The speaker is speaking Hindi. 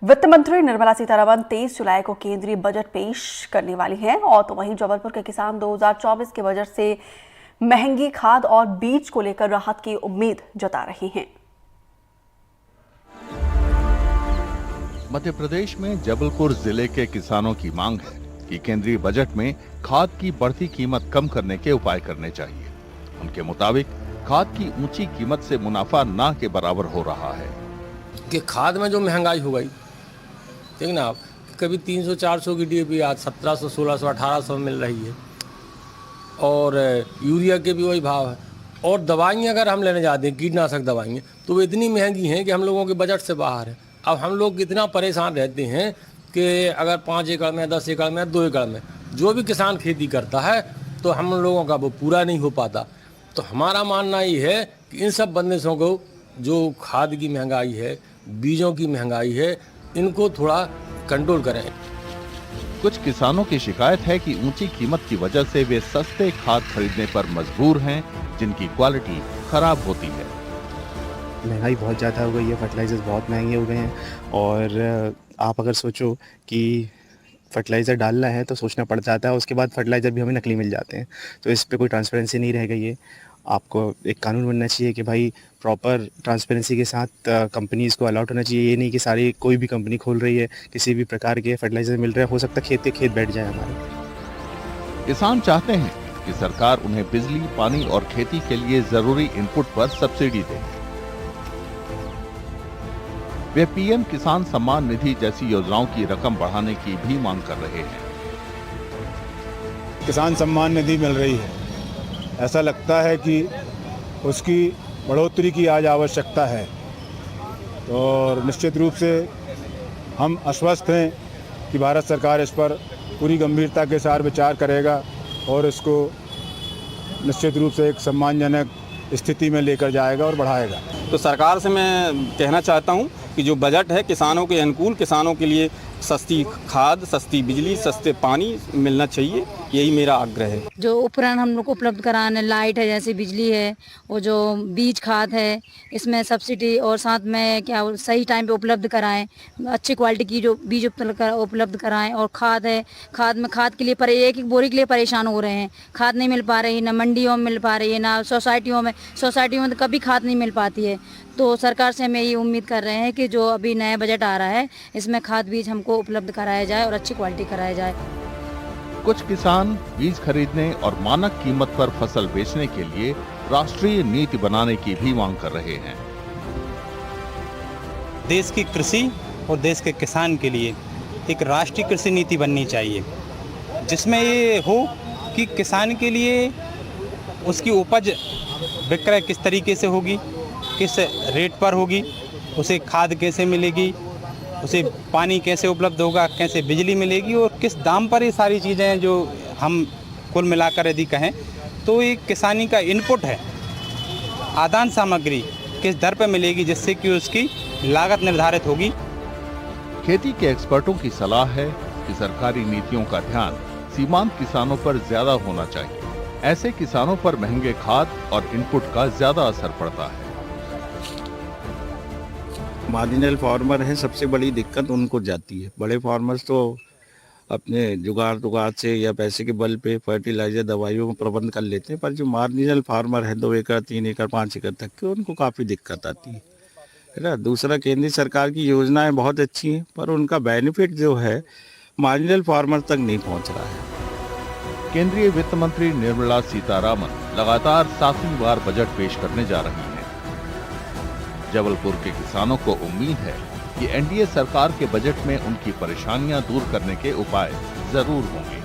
वित्त मंत्री निर्मला सीतारमण 23 जुलाई को केंद्रीय बजट पेश करने वाली हैं और तो वहीं जबलपुर के किसान 2024 के बजट से महंगी खाद और बीज को लेकर राहत की उम्मीद जता रहे हैं। मध्य प्रदेश में जबलपुर जिले के किसानों की मांग है कि केंद्रीय बजट में खाद की बढ़ती कीमत कम करने के उपाय करने चाहिए। उनके मुताबिक खाद की ऊंची कीमत से मुनाफा ना के बराबर हो रहा है कि खाद में जो महंगाई हो गई, ठीक ना, आप कभी 300-400 की डीएपी आज 1700, 1600, 1800 मिल रही है और यूरिया के भी वही भाव है। और दवाइयाँ अगर हम लेने जाते हैं, कीटनाशक दवाइयाँ, तो वो इतनी महंगी हैं कि हम लोगों के बजट से बाहर है। अब हम लोग इतना परेशान रहते हैं कि अगर 5 एकड़ में, 10 एकड़ में, 2 एकड़ में जो भी किसान खेती करता है तो हम लोगों का वो पूरा नहीं हो पाता। तो हमारा मानना ये है कि इन सब बंदिशों को, जो खाद की महंगाई है, बीजों की महंगाई है, इनको थोड़ा कंट्रोल करें। कुछ किसानों की शिकायत है कि ऊंची कीमत की वजह से वे सस्ते खाद खरीदने पर मजबूर हैं, जिनकी क्वालिटी खराब होती है। महंगाई बहुत ज़्यादा हो गई है, फर्टिलाइजर्स बहुत महंगे हो गए हैं और आप अगर सोचो कि फर्टिलाइज़र डालना है तो सोचना पड़ जाता है, उसके बाद फर्टिलाइज़र भी हमें नकली मिल जाते हैं। तो इस पे कोई ट्रांसपेरेंसी नहीं रह गई है। आपको एक कानून बनना चाहिए कि भाई प्रॉपर ट्रांसपेरेंसी के साथ कंपनीज़ को अलाउड होना चाहिए। ये नहीं कि सारी कोई भी कंपनी खोल रही है, किसी भी प्रकार के फर्टिलाइज़र मिल रहे हैं, हो सकता है खेत के खेत बैठ जाए हमारे। किसान चाहते हैं कि सरकार उन्हें बिजली, पानी और खेती के लिए जरूरी इनपुट पर सब्सिडी दे। वे पीएम किसान सम्मान निधि जैसी योजनाओं की रकम बढ़ाने की भी मांग कर रहे हैं। किसान सम्मान निधि मिल रही है, ऐसा लगता है कि उसकी बढ़ोतरी की आज आवश्यकता है और निश्चित रूप से हम आश्वस्त हैं कि भारत सरकार इस पर पूरी गंभीरता के साथ विचार करेगा और इसको निश्चित रूप से एक सम्मानजनक स्थिति में लेकर जाएगा और बढ़ाएगा। तो सरकार से मैं कहना चाहता हूं कि जो बजट है किसानों के अनुकूल, किसानों के लिए सस्ती खाद, सस्ती बिजली, सस्ते पानी मिलना चाहिए, यही मेरा आग्रह है। जो उपकरण हम लोग को उपलब्ध कराने, लाइट है, जैसे बिजली है, और जो बीज खाद है, इसमें सब्सिडी और साथ में क्या सही टाइम पे उपलब्ध कराएं, अच्छी क्वालिटी की जो बीज उपलब्ध कराएं। और खाद है, खाद के लिए एक बोरी के लिए परेशान हो रहे हैं, खाद नहीं मिल पा रही, ना मंडियों में मिल पा रही है, ना सोसाइटियों में तो कभी खाद नहीं मिल पाती है। तो सरकार से हम यही उम्मीद कर रहे हैं कि जो अभी नया बजट आ रहा है, इसमें खाद बीज हमको उपलब्ध कराया जाए और अच्छी क्वालिटी कराया जाए। कुछ किसान बीज खरीदने और मानक कीमत पर फसल बेचने के लिए राष्ट्रीय नीति बनाने की भी मांग कर रहे हैं। देश की कृषि और देश के किसान के लिए एक राष्ट्रीय कृषि नीति बननी चाहिए, जिसमें ये हो कि किसान के लिए उसकी उपज विक्रय किस तरीके से होगी, किस रेट पर होगी, उसे खाद कैसे मिलेगी, उसे पानी कैसे उपलब्ध होगा, कैसे बिजली मिलेगी और किस दाम पर, ये सारी चीज़ें जो हम कुल मिलाकर यदि कहें तो एक किसानी का इनपुट है। आदान सामग्री किस दर पर मिलेगी जिससे कि उसकी लागत निर्धारित होगी। खेती के एक्सपर्टों की सलाह है कि सरकारी नीतियों का ध्यान सीमांत किसानों पर ज्यादा होना चाहिए। ऐसे किसानों पर महंगे खाद और इनपुट का ज्यादा असर पड़ता है। मार्जिनल फार्मर है, सबसे बड़ी दिक्कत उनको जाती है। बड़े फार्मर्स तो अपने जुगाड़ से या पैसे के बल पे फर्टिलाइजर, दवाइयों का प्रबंध कर लेते हैं, पर जो मार्जिनल फार्मर है 2 एकड़, 3 एकड़, 5 एकड़ तक के, उनको काफ़ी दिक्कत आती है ना। दूसरा, केंद्र सरकार की योजनाएं बहुत अच्छी हैं, पर उनका बेनिफिट जो है मार्जिनल फार्मर तक नहीं पहुंच रहा है। केंद्रीय वित्त मंत्री निर्मला सीतारमण लगातार 7वीं बार बजट पेश करने जा रही हैं। जबलपुर के किसानों को उम्मीद है कि एनडीए सरकार के बजट में उनकी परेशानियां दूर करने के उपाय जरूर होंगे।